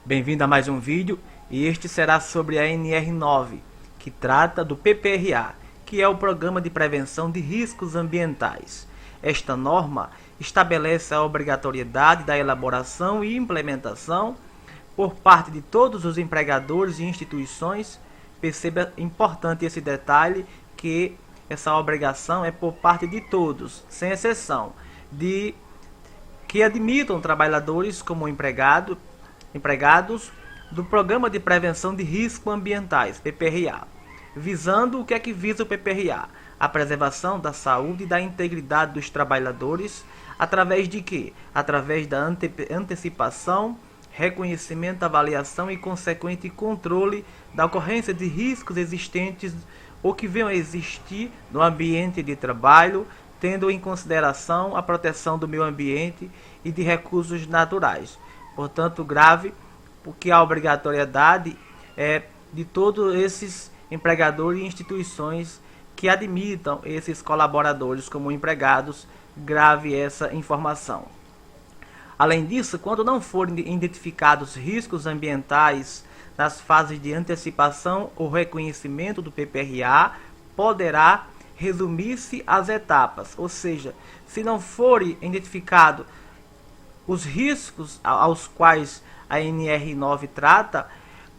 Bem-vindo a mais um vídeo e este será sobre a NR9, que trata do PPRA, que é o Programa de Prevenção de Riscos Ambientais. Esta norma estabelece a obrigatoriedade da elaboração e implementação por parte de todos os empregadores e instituições. Perceba importante esse detalhe, que essa obrigação é por parte de todos, sem exceção, de que admitam trabalhadores como empregados do Programa de Prevenção de Riscos Ambientais, PPRA. Visando o que é que visa o PPRA? A preservação da saúde e da integridade dos trabalhadores, através de quê? Através da antecipação, reconhecimento, avaliação e consequente controle da ocorrência de riscos existentes ou que venham a existir no ambiente de trabalho, tendo em consideração a proteção do meio ambiente e de recursos naturais. Portanto, grave, porque a obrigatoriedade é de todos esses empregadores e instituições que admitam esses colaboradores como empregados. Grave essa informação. Além disso, quando não forem identificados riscos ambientais nas fases de antecipação ou reconhecimento do PPRA, poderá resumir-se às etapas, ou seja, se não forem identificados os riscos aos quais a NR9 trata,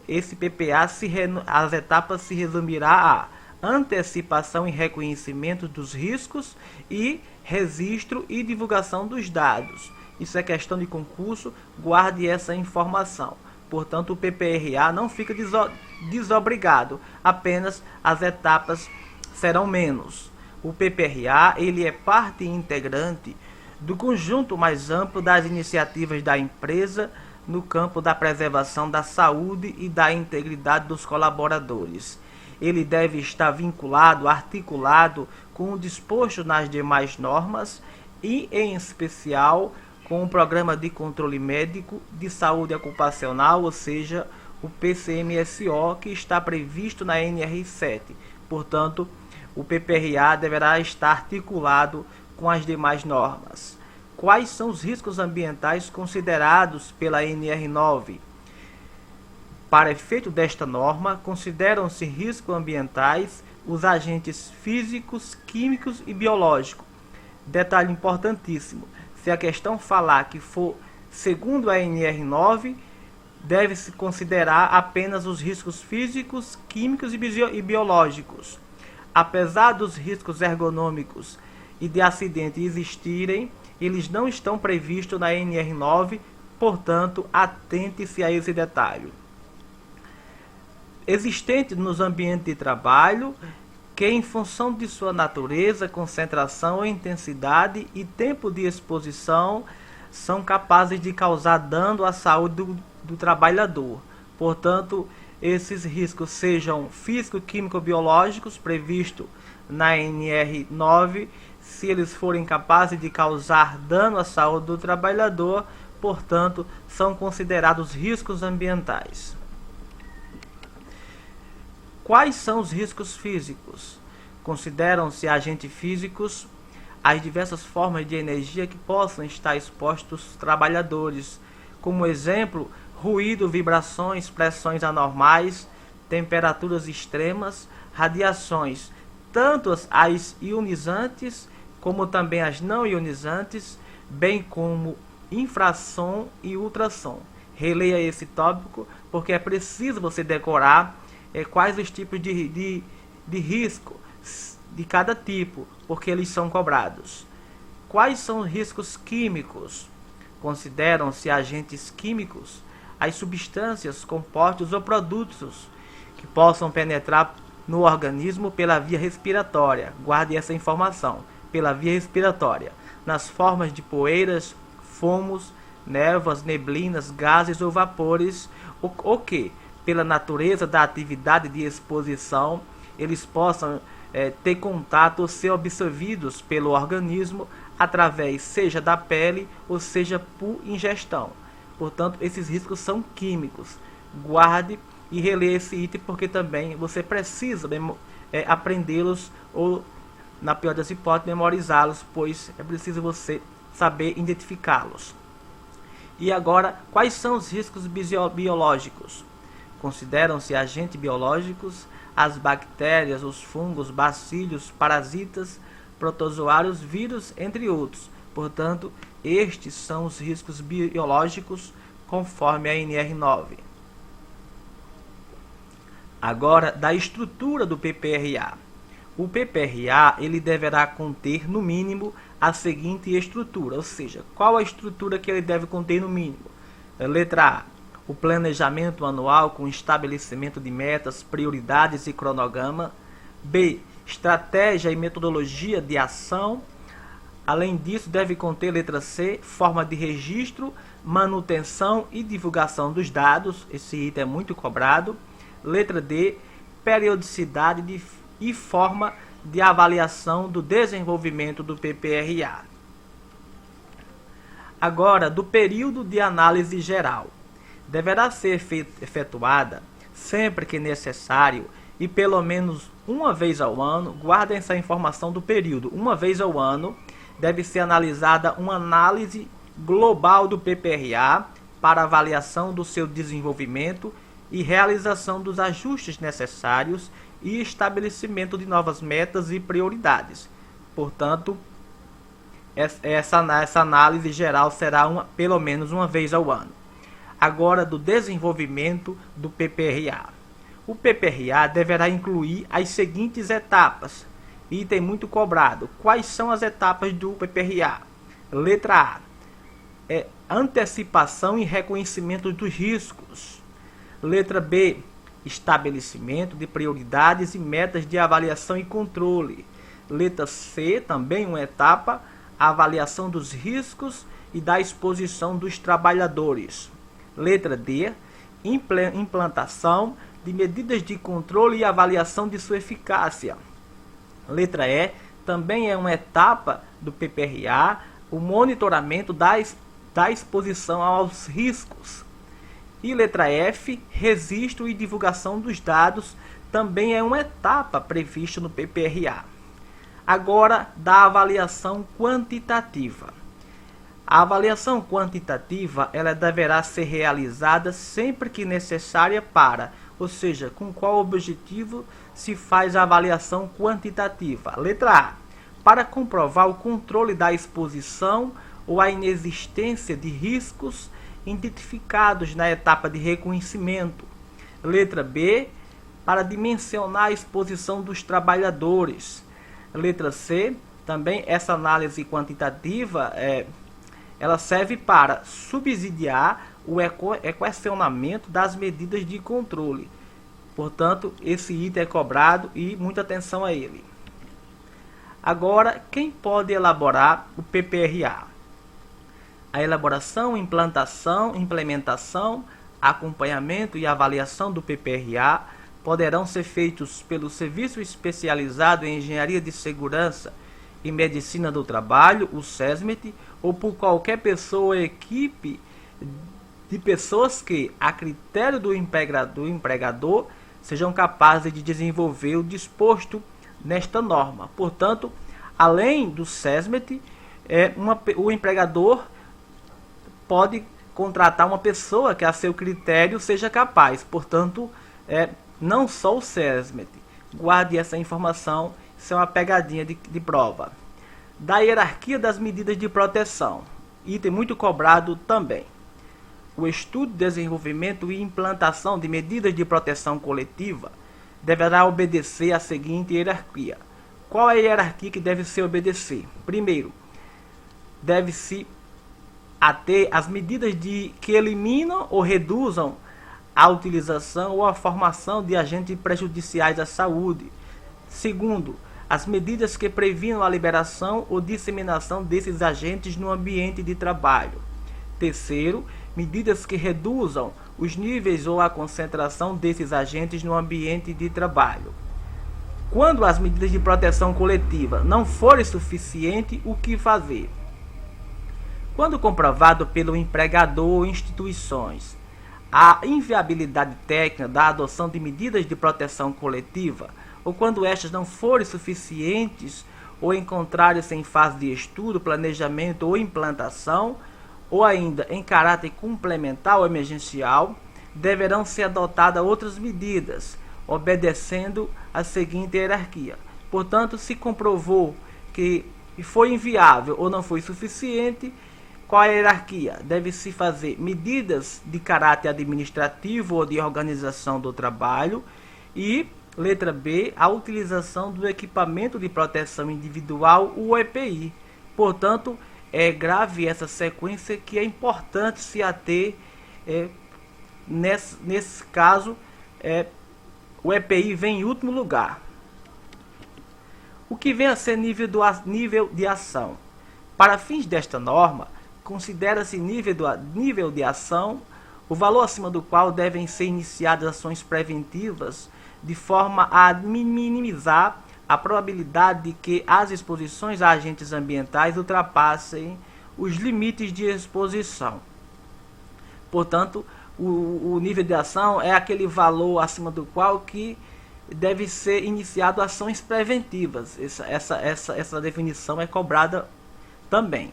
esse PPA, as etapas se resumirá a antecipação e reconhecimento dos riscos e registro e divulgação dos dados. Isso é questão de concurso, guarde essa informação. Portanto, o PPRA não fica desobrigado, apenas as etapas serão menos. O PPRA ele é parte integrante do conjunto mais amplo das iniciativas da empresa no campo da preservação da saúde e da integridade dos colaboradores. Ele deve estar vinculado, articulado com o disposto nas demais normas e, em especial, com o Programa de Controle Médico de Saúde Ocupacional, ou seja, o PCMSO, que está previsto na NR7. Portanto, o PPRA deverá estar articulado com as demais normas. Quais são os riscos ambientais considerados pela NR9? Para efeito desta norma, consideram-se riscos ambientais os agentes físicos, químicos e biológicos. Detalhe importantíssimo: se a questão falar que for segundo a NR9, deve-se considerar apenas os riscos físicos, químicos e biológicos. Apesar dos riscos ergonômicos e de acidente existirem, eles não estão previstos na NR9, portanto, atente-se a esse detalhe. Existente nos ambientes de trabalho, que em função de sua natureza, concentração, intensidade e tempo de exposição, são capazes de causar dano à saúde do trabalhador. Portanto, esses riscos, sejam físico, químico, biológicos, previsto na NR9, se eles forem capazes de causar dano à saúde do trabalhador, portanto, são considerados riscos ambientais. Quais são os riscos físicos? Consideram-se agentes físicos as diversas formas de energia que possam estar expostos os trabalhadores, como exemplo, ruído, vibrações, pressões anormais, temperaturas extremas, radiações, tanto as ionizantes como também as não ionizantes, bem como infrassom e ultrassom. Releia esse tópico, porque é preciso você decorar quais os tipos de risco de cada tipo, porque eles são cobrados. Quais são os riscos químicos? Consideram-se agentes químicos as substâncias, compostos ou produtos que possam penetrar no organismo pela via respiratória. Guarde essa informação: pela via respiratória, nas formas de poeiras, fumos, névoas, neblinas, gases ou vapores, o que, pela natureza da atividade de exposição, eles possam ter contato ou ser absorvidos pelo organismo através seja da pele ou seja por ingestão. Portanto, esses riscos são químicos. Guarde e releia esse item, porque também você precisa aprendê-los ou, na pior das hipóteses, memorizá-los, pois é preciso você saber identificá-los. E agora, quais são os riscos biológicos? Consideram-se agentes biológicos as bactérias, os fungos, bacilos, parasitas, protozoários, vírus, entre outros. Portanto, estes são os riscos biológicos conforme a NR9. Agora, da estrutura do PPRA. O PPRA ele deverá conter, no mínimo, a seguinte estrutura, ou seja, qual a estrutura que ele deve conter no mínimo? Letra A, o planejamento anual com estabelecimento de metas, prioridades e cronograma. B, estratégia e metodologia de ação. Além disso, deve conter, letra C, forma de registro, manutenção e divulgação dos dados. Esse item é muito cobrado. Letra D, periodicidade e forma de avaliação do desenvolvimento do PPRA. Agora, do período de análise geral. Deverá ser efetuada sempre que necessário e pelo menos uma vez ao ano. Guardem essa informação do período. Uma vez ao ano deve ser analisada uma análise global do PPRA para avaliação do seu desenvolvimento e realização dos ajustes necessários e estabelecimento de novas metas e prioridades. Portanto, essa análise geral será pelo menos uma vez ao ano. Agora, do desenvolvimento do PPRA. O PPRA deverá incluir as seguintes etapas. Item muito cobrado. Quais são as etapas do PPRA? Letra A, antecipação e reconhecimento dos riscos. Letra B, estabelecimento de prioridades e metas de avaliação e controle. Letra C, também uma etapa, avaliação dos riscos e da exposição dos trabalhadores. Letra D, implantação de medidas de controle e avaliação de sua eficácia. Letra E, também é uma etapa do PPRA, o monitoramento da exposição aos riscos. E letra F, registro e divulgação dos dados, também é uma etapa prevista no PPRA. Agora, da avaliação quantitativa. A avaliação quantitativa ela deverá ser realizada sempre que necessária para, ou seja, com qual objetivo se faz a avaliação quantitativa. Letra A, para comprovar o controle da exposição ou a inexistência de riscos identificados na etapa de reconhecimento. Letra B, para dimensionar a exposição dos trabalhadores. Letra C, também essa análise quantitativa ela serve para subsidiar o equacionamento das medidas de controle. Portanto, esse item é cobrado e muita atenção a ele. Agora, quem pode elaborar o PPRA? A elaboração, implantação, implementação, acompanhamento e avaliação do PPRA poderão ser feitos pelo Serviço Especializado em Engenharia de Segurança e Medicina do Trabalho, o SESMET, ou por qualquer pessoa ou equipe de pessoas que, a critério do empregador, sejam capazes de desenvolver o disposto nesta norma. Portanto, além do SESMET, o empregador pode contratar uma pessoa que a seu critério seja capaz. Portanto, não só o SESMET. Guarde essa informação, isso é uma pegadinha de prova. Da hierarquia das medidas de proteção. Item muito cobrado também. O estudo, desenvolvimento e implantação de medidas de proteção coletiva deverá obedecer à seguinte hierarquia. Qual é a hierarquia que deve se obedecer? Primeiro, deve-se ater às medidas que eliminam ou reduzam a utilização ou a formação de agentes prejudiciais à saúde. Segundo, as medidas que previnam a liberação ou disseminação desses agentes no ambiente de trabalho. Terceiro, medidas que reduzam os níveis ou a concentração desses agentes no ambiente de trabalho. Quando as medidas de proteção coletiva não forem suficientes, o que fazer? Quando comprovado pelo empregador ou instituições a inviabilidade técnica da adoção de medidas de proteção coletiva, ou quando estas não forem suficientes ou encontrarem-se em fase de estudo, planejamento ou implantação, ou ainda em caráter complementar ou emergencial, deverão ser adotadas outras medidas, obedecendo a seguinte hierarquia. Portanto, se comprovou que foi inviável ou não foi suficiente, qual é a hierarquia? Deve-se fazer medidas de caráter administrativo ou de organização do trabalho e, letra B, a utilização do equipamento de proteção individual, o EPI. Portanto, é grave essa sequência que é importante se ater. Nesse caso, o EPI vem em último lugar. O que vem a ser nível de ação? Para fins desta norma, considera-se nível de ação o valor acima do qual devem ser iniciadas ações preventivas de forma a minimizar a probabilidade de que as exposições a agentes ambientais ultrapassem os limites de exposição. Portanto, o nível de ação é aquele valor acima do qual que deve ser iniciado ações preventivas. Essa definição é cobrada também.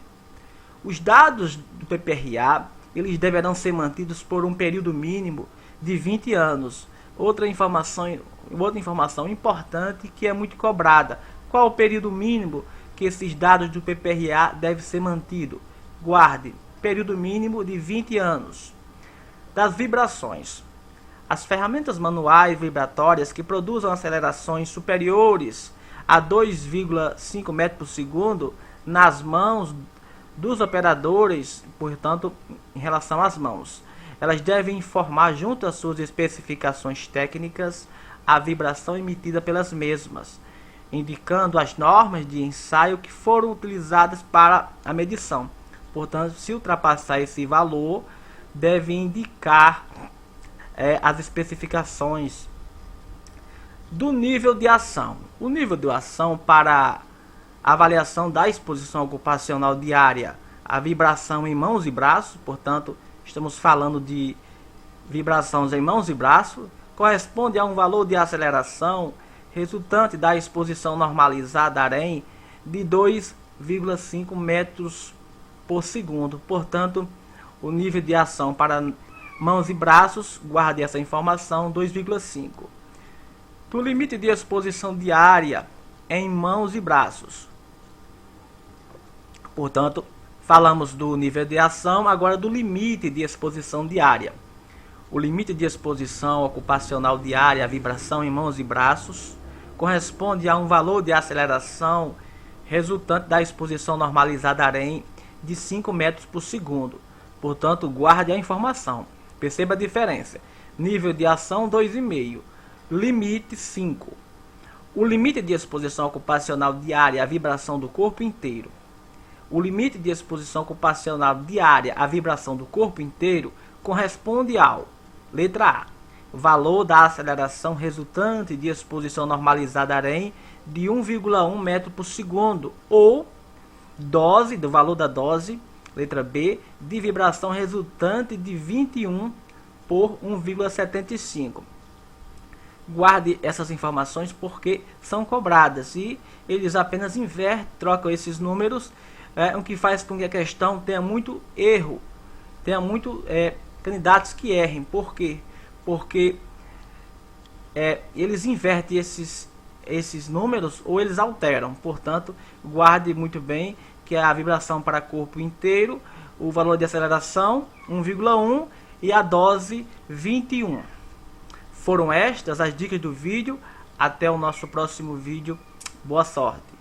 Os dados do PPRA, eles deverão ser mantidos por um período mínimo de 20 anos. Outra informação importante que é muito cobrada. Qual o período mínimo que esses dados do PPRA devem ser mantidos? Guarde, período mínimo de 20 anos. Das vibrações. As ferramentas manuais vibratórias que produzam acelerações superiores a 2,5 metros por segundo nas mãos dos operadores, portanto, em relação às mãos, elas devem informar junto às suas especificações técnicas a vibração emitida pelas mesmas, indicando as normas de ensaio que foram utilizadas para a medição. Portanto, se ultrapassar esse valor, deve indicar as especificações do nível de ação. O nível de ação para avaliação da exposição ocupacional diária, a vibração em mãos e braços, portanto, estamos falando de vibrações em mãos e braços, corresponde a um valor de aceleração resultante da exposição normalizada AREM de 2,5 metros por segundo. Portanto, o nível de ação para mãos e braços, guarde essa informação, 2,5. Do limite de exposição diária em mãos e braços. Portanto, falamos do nível de ação, agora do limite de exposição diária. O limite de exposição ocupacional diária à vibração em mãos e braços corresponde a um valor de aceleração resultante da exposição normalizada AREM de 5 metros por segundo. Portanto, guarde a informação. Perceba a diferença. Nível de ação 2,5. Limite 5. O limite de exposição ocupacional diária à vibração do corpo inteiro. O limite de exposição ocupacional diária à vibração do corpo inteiro corresponde ao: letra A, valor da aceleração resultante de exposição normalizada AREM de 1,1 metro por segundo, ou dose, do valor da dose, letra B, de vibração resultante de 21 por 1,75. Guarde essas informações porque são cobradas e eles apenas invertem, trocam esses números, o que faz com que a questão tenha muito erro, tenha muito candidatos que errem. Por quê? Porque eles invertem esses números ou eles alteram. Portanto, guarde muito bem que a vibração para corpo inteiro, o valor de aceleração 1,1 e a dose 21. Foram estas as dicas do vídeo. Até o nosso próximo vídeo. Boa sorte!